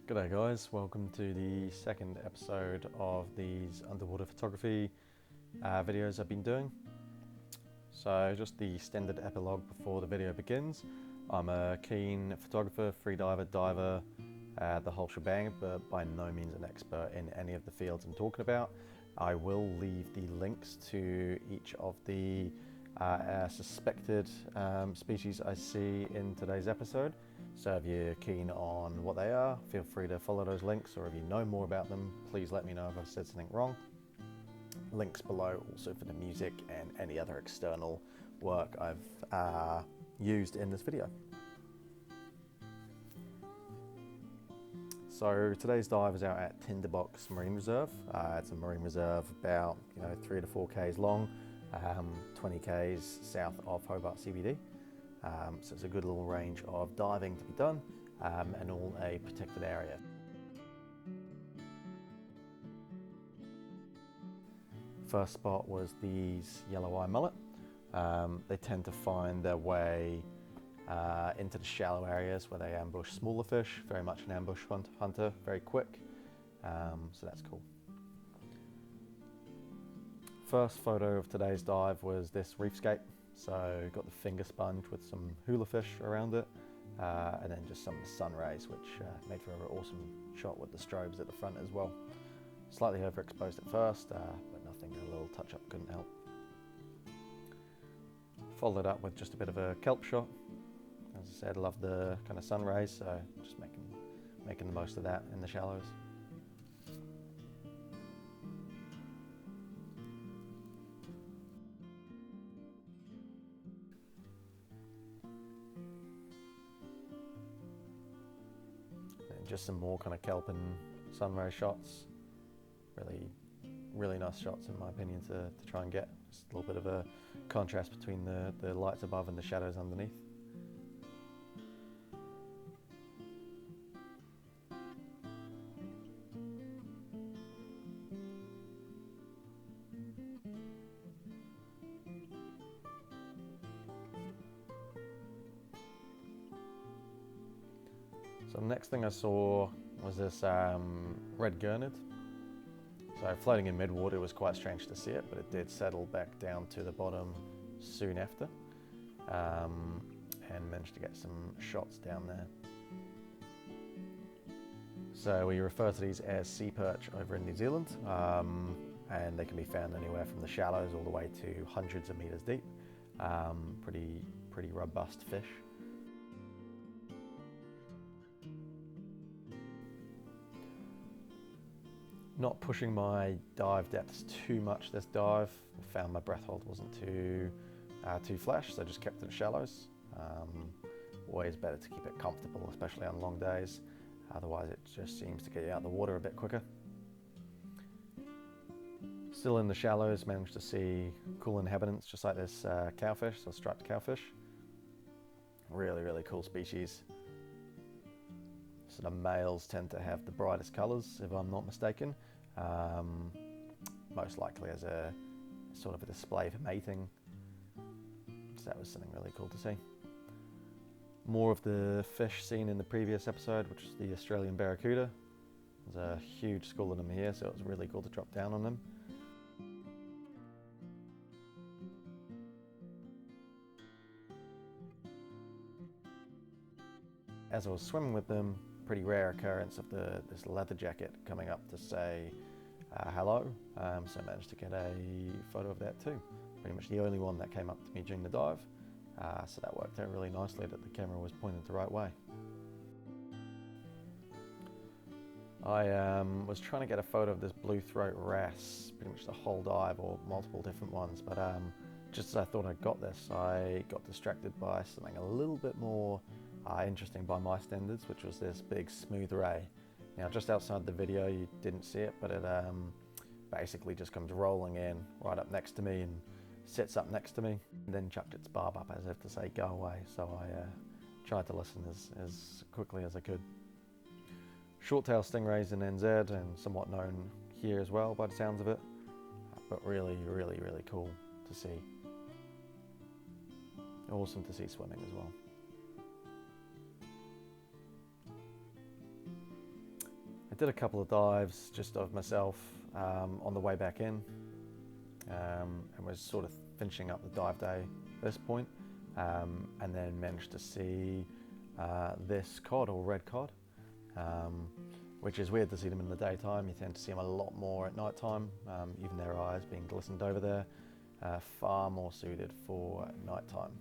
G'day guys, welcome to the second episode of these underwater photography videos I've been doing. So just the standard epilogue before the video begins. I'm a keen photographer, freediver, diver, the whole shebang, but by no means an expert in any of the fields I'm talking about. I will leave the links to each of the suspected species I see in today's episode. So if you're keen on what they are, feel free to follow those links, or if you know more about them, please let me know if I've said something wrong. Links below also for the music and any other external work I've used in this video. So today's dive is out at Tinderbox Marine Reserve. It's a marine reserve about 3 to 4 k's long, 20 k's south of Hobart CBD. So it's a good little range of diving to be done, and all a protected area. First spot was these yellow eye mullet. They tend to find their way into the shallow areas where they ambush smaller fish, very much an ambush hunter, very quick, so that's cool. First photo of today's dive was this reefscape. So got the finger sponge with some hula fish around it, and then just some of the sun rays, which made for an awesome shot with the strobes at the front as well. Slightly overexposed at first, but nothing, a little touch up couldn't help. Followed up with just a bit of a kelp shot. As I said, I love the kind of sun rays, so just making the most of that in the shallows. Just some more kind of kelp and sunray shots. Really nice shots in my opinion to try and get just a little bit of a contrast between the lights above and the shadows underneath. So the next thing I saw was this red gurnard. So floating in midwater, it was quite strange to see it, but it did settle back down to the bottom soon after, and managed to get some shots down there. So we refer to these as sea perch over in New Zealand, and they can be found anywhere from the shallows all the way to hundreds of meters deep. Pretty robust fish. Not pushing my dive depths too much this dive. I found my breath hold wasn't too flash, so I just kept it at shallows. Always better to keep it comfortable, especially on long days. Otherwise it just seems to get you out of the water a bit quicker. Still in the shallows, managed to see cool inhabitants just like this cowfish, so striped cowfish. Really cool species. So the males tend to have the brightest colours, if I'm not mistaken, most likely as a sort of a display for mating. So that was something really cool to see. More of the fish seen in the previous episode, which is the Australian barracuda. There's a huge school of them here, so it was really cool to drop down on them. As I was swimming with them, pretty rare occurrence of this leather jacket coming up to say hello, so I managed to get a photo of that too. Pretty much the only one that came up to me during the dive, so that worked out really nicely that the camera was pointed the right way. I was trying to get a photo of this blue throat wrasse, pretty much the whole dive, or multiple different ones, but just as I thought I got this, I got distracted by something a little bit more interesting by my standards, which was this big smooth ray. Now just outside the video you didn't see it, but it basically just comes rolling in right up next to me and sits up next to me, and then chucked its barb up as if to say go away, so I tried to listen as quickly as I could. Short-tail stingrays in NZ, and somewhat known here as well by the sounds of it, but really cool to see. Awesome to see swimming as well. I did a couple of dives just of myself on the way back in, and was sort of finishing up the dive day at this point, and then managed to see this cod, or red cod, which is weird to see them in the daytime. You tend to see them a lot more at night time, even their eyes being glistened over there, far more suited for night time.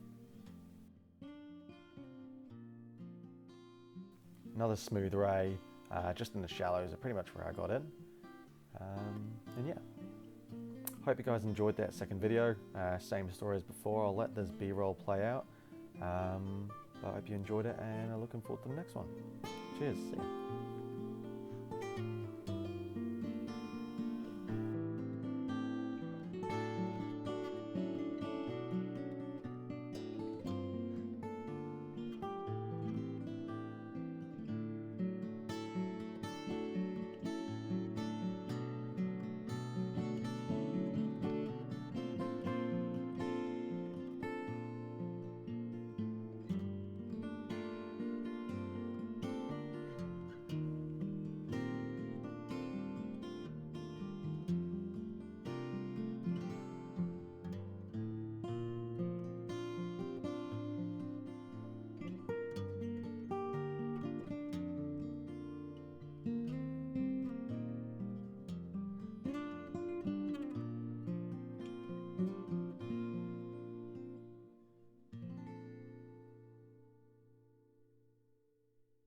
Another smooth ray, just in the shallows are pretty much where I got in. And yeah, hope you guys enjoyed that second video. Same story as before, I'll let this B-roll play out. But I hope you enjoyed it, and I'm looking forward to the next one. Cheers, see ya.